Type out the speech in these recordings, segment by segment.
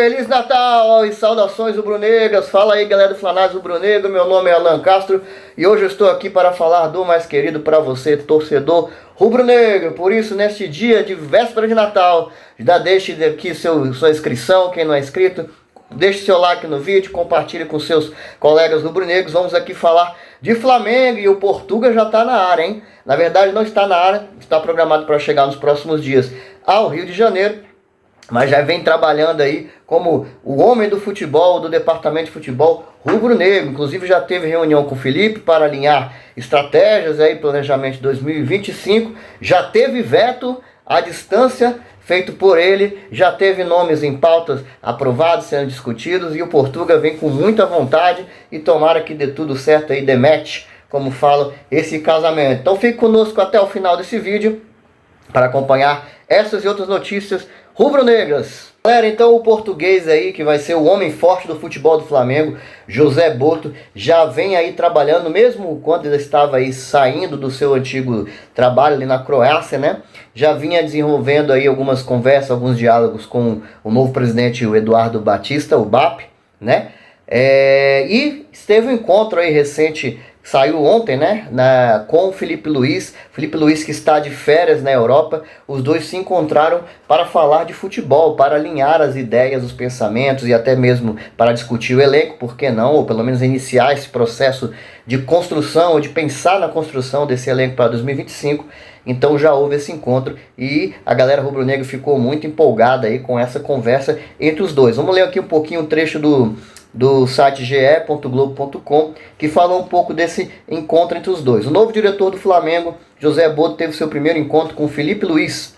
Feliz Natal e saudações rubro-negras. Fala aí, galera do Flanaz Rubro-Negro. Meu nome é Alan Castro e hoje eu estou aqui para falar do mais querido para você, torcedor rubro-negro. Por isso, neste dia de véspera de Natal, já deixe aqui sua inscrição, quem não é inscrito. Deixe seu like no vídeo, compartilhe com seus colegas rubro-negros. Vamos aqui falar de Flamengo e o Portuga já está na área, hein? Na verdade não está na área, está programado para chegar nos próximos dias ao Rio de Janeiro. Mas já vem trabalhando aí como o homem do futebol, do departamento de futebol rubro-negro. Inclusive já teve reunião com o Felipe para alinhar estratégias aí, planejamento de 2025. Já teve veto à distância feito por ele. Já teve nomes em pautas aprovados, sendo discutidos. E o Portuga vem com muita vontade e tomara que dê tudo certo aí, demete, como falo, esse casamento. Então fique conosco até o final desse vídeo para acompanhar essas e outras notícias rubro-negras. Galera, então o português aí, que vai ser o homem forte do futebol do Flamengo, José Boto, já vem aí trabalhando, mesmo quando ele estava aí saindo do seu antigo trabalho ali na Croácia, né? Já vinha desenvolvendo aí algumas conversas, alguns diálogos com o novo presidente, o Eduardo Batista, o BAP, né? E esteve um encontro aí recente, saiu ontem, né, com o Felipe Luiz. Felipe Luiz, que está de férias na Europa. Os dois se encontraram para falar de futebol, para alinhar as ideias, os pensamentos e até mesmo para discutir o elenco, por que não, ou pelo menos iniciar esse processo de construção, ou de pensar na construção desse elenco para 2025. Então já houve esse encontro e a galera rubro-negra ficou muito empolgada aí com essa conversa entre os dois. Vamos ler aqui um pouquinho o trecho do site ge.globo.com, que falou um pouco desse encontro entre os dois. O novo diretor do Flamengo, José Boto, teve seu primeiro encontro com Felipe Luiz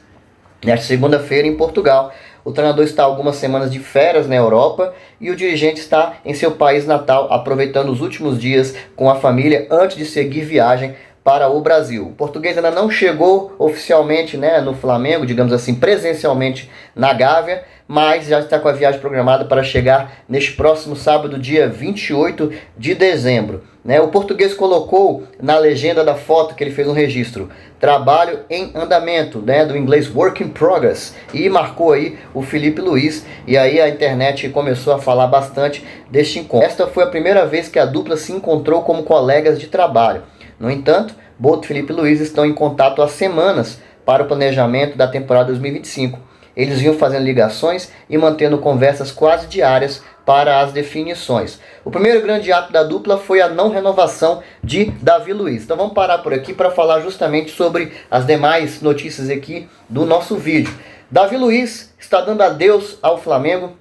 nesta segunda-feira em Portugal. O treinador está há algumas semanas de férias na Europa e o dirigente está em seu país natal, aproveitando os últimos dias com a família antes de seguir viagem para o Brasil. O português ainda não chegou oficialmente, né, no Flamengo, digamos assim, presencialmente na Gávea, mas já está com a viagem programada para chegar neste próximo sábado, dia 28 de dezembro. Né? O português colocou na legenda da foto que ele fez um registro: trabalho em andamento, né, do inglês work in progress, e marcou aí o Felipe Luiz, e aí a internet começou a falar bastante deste encontro. Esta foi a primeira vez que a dupla se encontrou como colegas de trabalho. No entanto, Boto e Felipe Luiz estão em contato há semanas para o planejamento da temporada 2025. Eles vinham fazendo ligações e mantendo conversas quase diárias para as definições. O primeiro grande ato da dupla foi a não renovação de Davi Luiz. Então vamos parar por aqui para falar justamente sobre as demais notícias aqui do nosso vídeo. Davi Luiz está dando adeus ao Flamengo.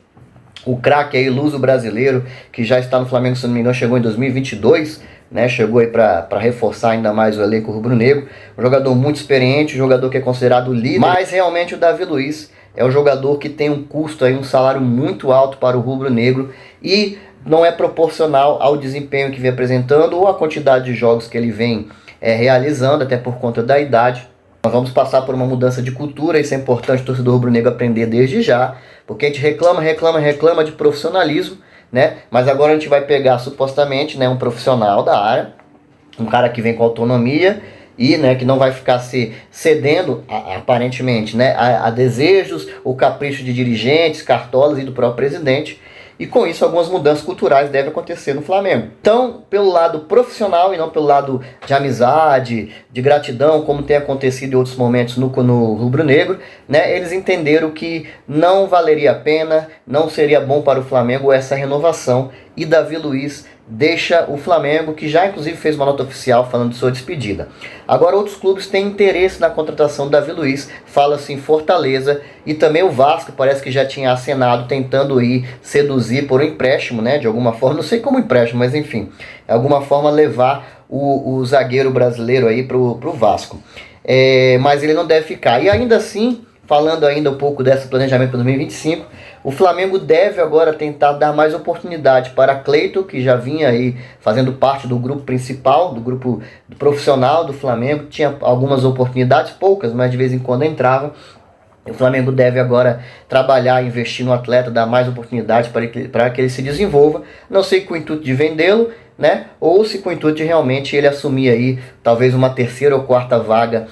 O craque aí, luso brasileiro, que já está no Flamengo, se não me engano, chegou em 2022, né? Chegou aí para reforçar ainda mais o elenco rubro-negro. Um jogador muito experiente, um jogador que é considerado líder. Mas realmente o Davi Luiz é um jogador que tem um custo aí, um salário muito alto para o rubro-negro e não é proporcional ao desempenho que vem apresentando ou à quantidade de jogos que ele vem realizando, até por conta da idade. Nós vamos passar por uma mudança de cultura, isso é importante o torcedor rubro-negro aprender desde já, porque a gente reclama de profissionalismo, né? Mas agora a gente vai pegar supostamente, né, um profissional da área, um cara que vem com autonomia e, né, que não vai ficar se cedendo, aparentemente, né, a desejos, o capricho de dirigentes, cartolas e do próprio presidente. E com isso algumas mudanças culturais devem acontecer no Flamengo. Então, pelo lado profissional e não pelo lado de amizade, de gratidão, como tem acontecido em outros momentos no rubro-negro, né, eles entenderam que não valeria a pena, não seria bom para o Flamengo essa renovação. E Davi Luiz deixa o Flamengo, que já inclusive fez uma nota oficial falando de sua despedida. Agora outros clubes têm interesse na contratação do Davi Luiz, fala-se em Fortaleza e também o Vasco parece que já tinha acenado tentando ir seduzir por um empréstimo, né, de alguma forma, não sei como empréstimo, mas enfim, de alguma forma levar o zagueiro brasileiro aí pro Vasco. Mas ele não deve ficar. E ainda assim, falando ainda um pouco desse planejamento para 2025, o Flamengo deve agora tentar dar mais oportunidade para Cleiton, que já vinha aí fazendo parte do grupo principal, do grupo profissional do Flamengo. Tinha algumas oportunidades, poucas, mas de vez em quando entrava. O Flamengo deve agora trabalhar, investir no atleta, dar mais oportunidade para que ele se desenvolva. Não sei com o intuito de vendê-lo, né? Ou se com o intuito de realmente ele assumir aí talvez uma terceira ou quarta vaga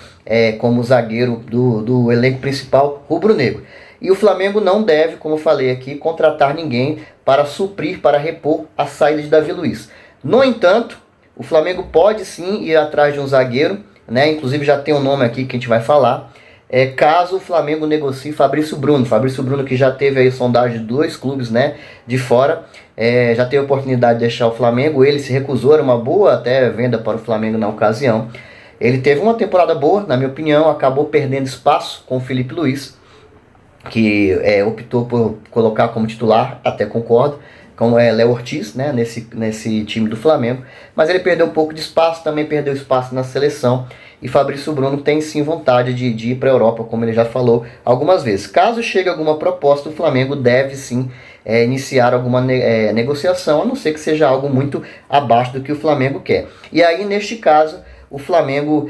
como zagueiro do elenco principal rubro-negro. E o Flamengo não deve, como eu falei aqui, contratar ninguém para suprir, para repor a saída de Davi Luiz. No entanto, o Flamengo pode sim ir atrás de um zagueiro, né? Inclusive já tem um nome aqui que a gente vai falar. Caso o Flamengo negocie Fabrício Bruno. Fabrício Bruno, que já teve aí sondagem de 2 clubes, né, de fora, já teve a oportunidade de deixar o Flamengo. Ele se recusou, era uma boa até venda para o Flamengo na ocasião. Ele teve uma temporada boa, na minha opinião, acabou perdendo espaço com o Felipe Luiz, que optou por colocar como titular, até concordo, com Léo Ortiz, né, nesse time do Flamengo, mas ele perdeu um pouco de espaço, também perdeu espaço na seleção, e Fabrício Bruno tem sim vontade de ir para a Europa, como ele já falou algumas vezes. Caso chegue alguma proposta, o Flamengo deve sim iniciar alguma negociação, a não ser que seja algo muito abaixo do que o Flamengo quer. E aí, neste caso, o Flamengo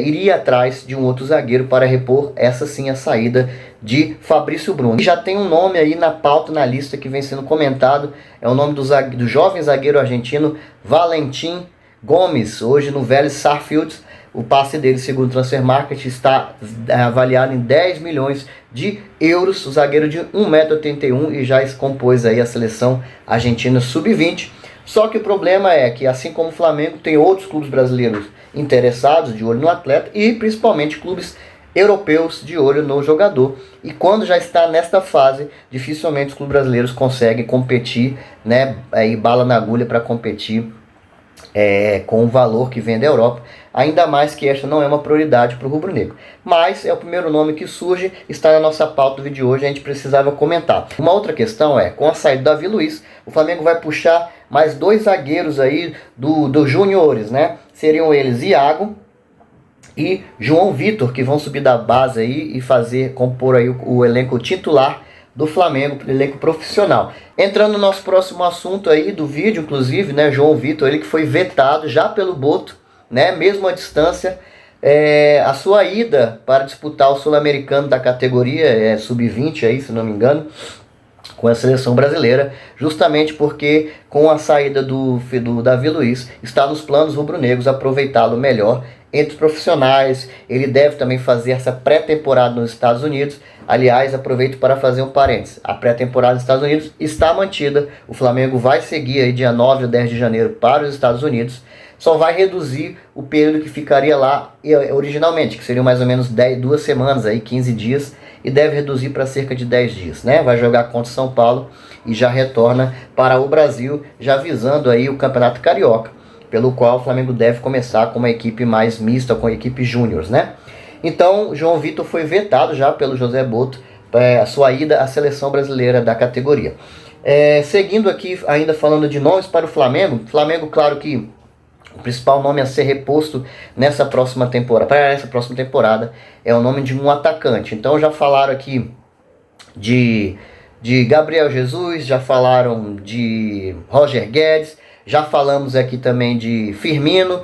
iria atrás de um outro zagueiro para repor essa sim a saída de Fabrício Bruno. E já tem um nome aí na pauta, na lista que vem sendo comentado, é o nome do jovem zagueiro argentino Valentim Gomes, hoje no Vélez Sarsfield. O passe dele, segundo o Transfer Market, está avaliado em 10 milhões de euros. O zagueiro de 1,81 m e já compôs aí a seleção argentina sub-20. Só que o problema é que, assim como o Flamengo, tem outros clubes brasileiros interessados, de olho no atleta, e principalmente clubes europeus de olho no jogador. E quando já está nesta fase, dificilmente os clubes brasileiros conseguem competir, né, aí bala na agulha para competir com o valor que vem da Europa, ainda mais que esta não é uma prioridade para o rubro-negro. Mas é o primeiro nome que surge, está na nossa pauta do vídeo de hoje, a gente precisava comentar. Uma outra questão é, com a saída do Davi Luiz, o Flamengo vai puxar mais 2 zagueiros aí dos juniores, né? Seriam eles Iago e João Vitor, que vão subir da base aí e compor aí o elenco titular do Flamengo, elenco profissional. Entrando no nosso próximo assunto aí do vídeo, inclusive, né, João Vitor, ele que foi vetado já pelo Boto, né, mesmo à distância, a sua ida para disputar o Sul-Americano da categoria sub-20 aí, se não me engano, com a seleção brasileira, justamente porque com a saída do Davi Luiz, está nos planos rubro-negros aproveitá-lo melhor entre os profissionais. Ele deve também fazer essa pré-temporada nos Estados Unidos. Aliás, aproveito para fazer um parênteses. A pré-temporada nos Estados Unidos está mantida. O Flamengo vai seguir aí dia 9 ou 10 de janeiro para os Estados Unidos. Só vai reduzir o período que ficaria lá originalmente, que seriam mais ou menos 2 semanas, aí, 15 dias, e deve reduzir para cerca de 10 dias, né? Vai jogar contra São Paulo e já retorna para o Brasil, já visando aí o Campeonato Carioca, pelo qual o Flamengo deve começar com uma equipe mais mista, com a equipe júnior, né? Então, João Vitor foi vetado já pelo José Boto, a sua ida à seleção brasileira da categoria. Seguindo aqui, ainda falando de nomes para o Flamengo, claro que o principal nome a ser reposto nessa próxima temporada é o nome de um atacante. Então já falaram aqui de Gabriel Jesus, já falaram de Roger Guedes, já falamos aqui também de Firmino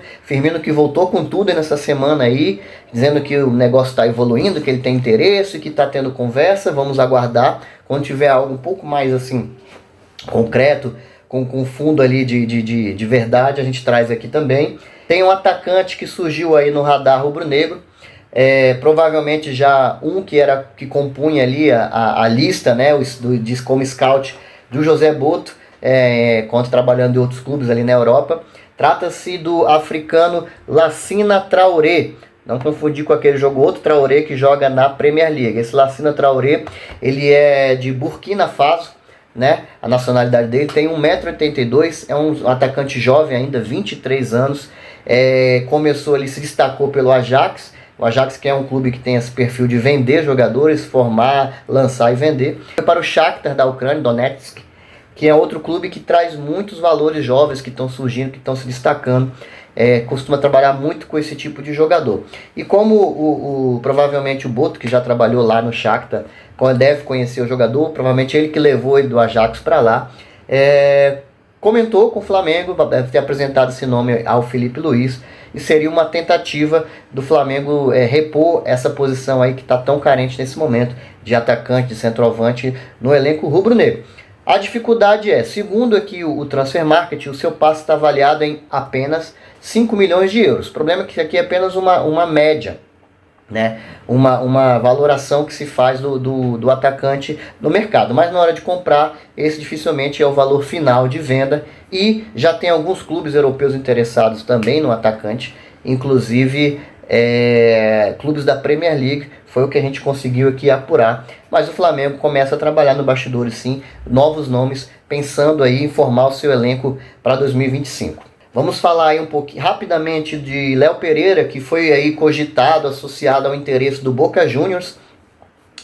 que voltou com tudo nessa semana aí, dizendo que o negócio está evoluindo, que ele tem interesse, que está tendo conversa. Vamos aguardar, quando tiver algo um pouco mais assim concreto, com fundo ali de verdade, a gente traz aqui também. Tem um atacante que surgiu aí no radar rubro-negro, provavelmente já que compunha ali a lista, né, como scout do José Boto, quando trabalhando em outros clubes ali na Europa. Trata-se do africano Lassina Traoré. Não confundir com aquele outro Traoré que joga na Premier League. Esse Lassina Traoré, ele é de Burkina Faso, né? A nacionalidade dele, tem 1,82 m, é um atacante jovem ainda, 23 anos. Começou ali, se destacou pelo Ajax. O Ajax, que é um clube que tem esse perfil de vender jogadores, formar, lançar e vender. Foi para o Shakhtar da Ucrânia, Donetsk, que é outro clube que traz muitos valores jovens que estão surgindo, que estão se destacando. Costuma trabalhar muito com esse tipo de jogador. E como provavelmente o Boto, que já trabalhou lá no Shakhtar, deve conhecer o jogador, provavelmente ele que levou ele do Ajax para lá, comentou com o Flamengo, deve ter apresentado esse nome ao Felipe Luiz, e seria uma tentativa do Flamengo repor essa posição aí que está tão carente nesse momento, de atacante, de centroavante no elenco rubro-negro. A dificuldade segundo aqui o Transfer Market, o seu passe está avaliado em apenas 5 milhões de euros. O problema é que aqui é apenas uma média, né, uma valoração que se faz do atacante no mercado, mas na hora de comprar, esse dificilmente é o valor final de venda, e já tem alguns clubes europeus interessados também no atacante, inclusive clubes da Premier League, foi o que a gente conseguiu aqui apurar, mas o Flamengo começa a trabalhar no bastidores sim, novos nomes, pensando aí em formar o seu elenco para 2025. Vamos falar aí um pouquinho rapidamente de Léo Pereira, que foi aí cogitado, associado ao interesse do Boca Juniors,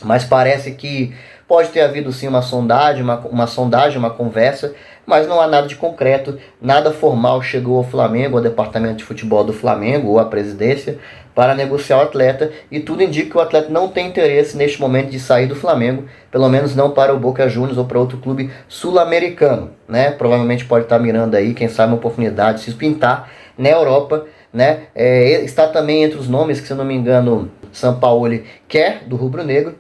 mas parece que pode ter havido sim uma sondagem, uma conversa, mas não há nada de concreto, nada formal chegou ao Flamengo, ao departamento de futebol do Flamengo ou à presidência para negociar o atleta, e tudo indica que o atleta não tem interesse neste momento de sair do Flamengo, pelo menos não para o Boca Juniors ou para outro clube sul-americano, né? Provavelmente pode estar mirando aí, quem sabe, uma oportunidade de se pintar na Europa, né? Está também entre os nomes que, se eu não me engano, Sampaoli quer do rubro-negro,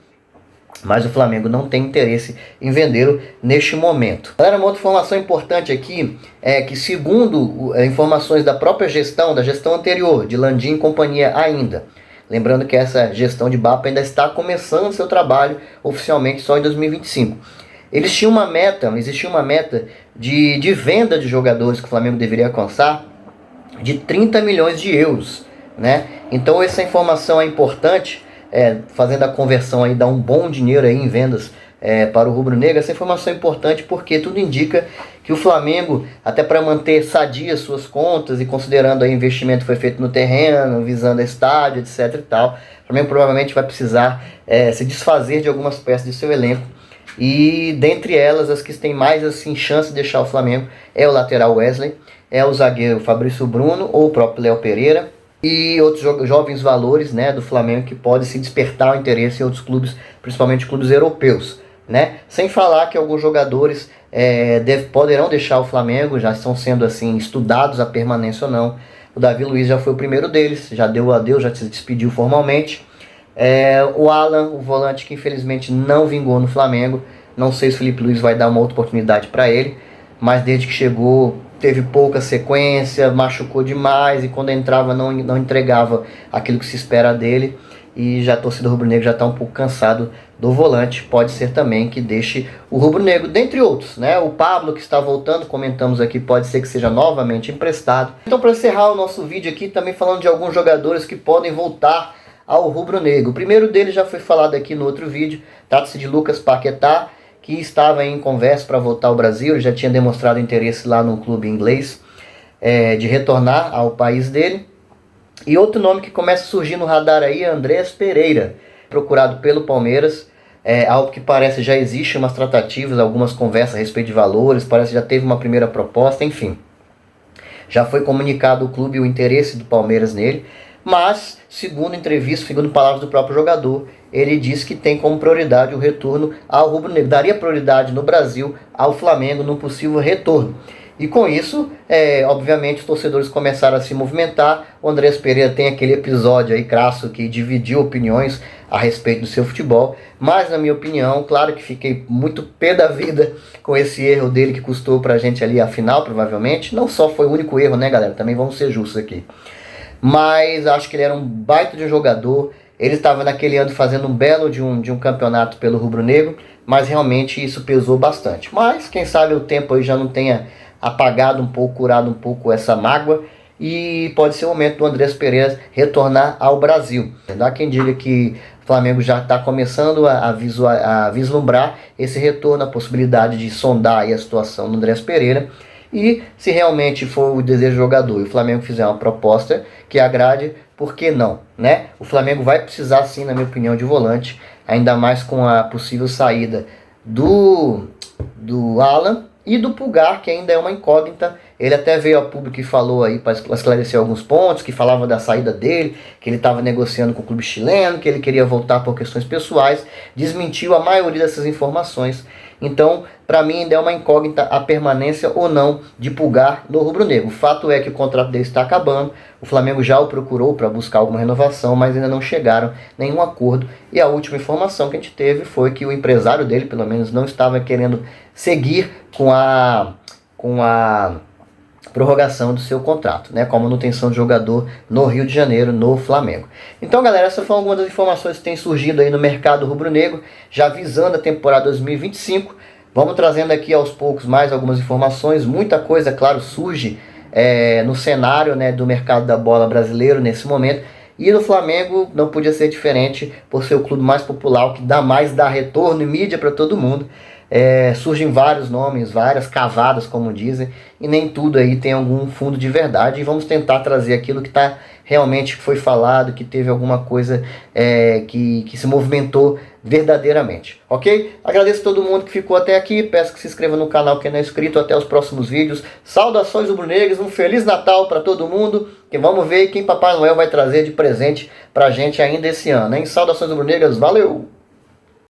mas o Flamengo não tem interesse em vendê-lo neste momento. Galera, uma outra informação importante aqui é que, segundo informações da própria gestão, da gestão anterior, de Landim e companhia ainda, lembrando que essa gestão de Bapa ainda está começando seu trabalho oficialmente só em 2025. Existia uma meta de venda de jogadores que o Flamengo deveria alcançar de 30 milhões de euros, né? Então essa informação é importante, fazendo a conversão aí, dá um bom dinheiro aí em vendas para o rubro-negro. Essa informação é importante porque tudo indica que o Flamengo, até para manter sadias suas contas e considerando aí o investimento que foi feito no terreno, visando estádio, etc e tal, o Flamengo provavelmente vai precisar se desfazer de algumas peças de seu elenco, e dentre elas, as que têm mais assim chance de deixar o Flamengo é o lateral Wesley, é o zagueiro Fabrício Bruno ou o próprio Léo Pereira, e outros jovens valores, né, do Flamengo que podem se despertar o interesse em outros clubes, principalmente clubes europeus, né? Sem falar que alguns jogadores poderão deixar o Flamengo, já estão sendo assim estudados a permanência ou não. O Davi Luiz já foi o primeiro deles, já deu o adeus, já se despediu formalmente. O Alan, o volante, que infelizmente não vingou no Flamengo, não sei se o Felipe Luiz vai dar uma outra oportunidade para ele, mas desde que chegou teve pouca sequência, machucou demais, e quando entrava não entregava aquilo que se espera dele, e já a torcida rubro-negra já está um pouco cansado do volante. Pode ser também que deixe o rubro-negro, dentre outros, né? O Pablo, que está voltando, comentamos aqui, pode ser que seja novamente emprestado. Então, para encerrar o nosso vídeo aqui, também falando de alguns jogadores que podem voltar ao rubro-negro. O primeiro deles já foi falado aqui no outro vídeo, trata-se de Lucas Paquetá, que estava em conversa para voltar ao Brasil. Ele já tinha demonstrado interesse lá no clube inglês de retornar ao país dele. E outro nome que começa a surgir no radar aí é Andreas Pereira, procurado pelo Palmeiras, algo que parece já existe umas tratativas, algumas conversas a respeito de valores, parece que já teve uma primeira proposta, enfim. Já foi comunicado ao clube o interesse do Palmeiras nele, mas, segundo entrevista, segundo palavras do próprio jogador, ele disse que tem como prioridade o retorno ao rubro-negro, daria prioridade no Brasil ao Flamengo num possível retorno. E com isso, obviamente, os torcedores começaram a se movimentar. O Andreas Pereira tem aquele episódio aí crasso que dividiu opiniões a respeito do seu futebol, mas na minha opinião, claro que fiquei muito pé da vida com esse erro dele que custou pra gente ali a final, provavelmente. Não só foi o único erro, né, galera? Também vamos ser justos aqui. Mas acho que ele era um baita de um jogador. Ele estava naquele ano fazendo um belo de um campeonato pelo rubro-negro, mas realmente isso pesou bastante. Mas quem sabe o tempo aí já não tenha apagado um pouco, curado um pouco essa mágoa, e pode ser o momento do Andreas Pereira retornar ao Brasil. Há quem diga que o Flamengo já está começando a vislumbrar esse retorno, a possibilidade de sondar aí a situação do Andreas Pereira. E se realmente for o desejo do jogador e o Flamengo fizer uma proposta que agrade, por que não, né? O Flamengo vai precisar sim, na minha opinião, de volante, ainda mais com a possível saída do Alan e do Pulgar, que ainda é uma incógnita. Ele até veio a público e falou aí para esclarecer alguns pontos, que falava da saída dele, que ele estava negociando com o clube chileno, que ele queria voltar por questões pessoais, desmentiu a maioria dessas informações. Então, para mim, ainda é uma incógnita a permanência ou não de Pulgar no rubro-negro. O fato é que o contrato dele está acabando, o Flamengo já o procurou para buscar alguma renovação, mas ainda não chegaram a nenhum acordo. E a última informação que a gente teve foi que o empresário dele, pelo menos, não estava querendo seguir com a prorrogação do seu contrato, né, como manutenção de jogador no Rio de Janeiro, no Flamengo. Então, galera, essas foram algumas das informações que têm surgido aí no mercado rubro-negro, já visando a temporada 2025. Vamos trazendo aqui aos poucos mais algumas informações. Muita coisa, claro, surge no cenário, né, do mercado da bola brasileiro nesse momento. E no Flamengo não podia ser diferente, por ser o clube mais popular, o que dá retorno e mídia para todo mundo. Surgem vários nomes, várias cavadas, como dizem, e nem tudo aí tem algum fundo de verdade. E vamos tentar trazer aquilo que realmente foi falado, que teve alguma coisa que se movimentou verdadeiramente, ok? Agradeço a todo mundo que ficou até aqui, peço que se inscreva no canal quem não é inscrito. Até os próximos vídeos. Saudações rubro-negras, um Feliz Natal para todo mundo, que vamos ver quem Papai Noel vai trazer de presente pra gente ainda esse ano, hein? Saudações rubro-negras, valeu!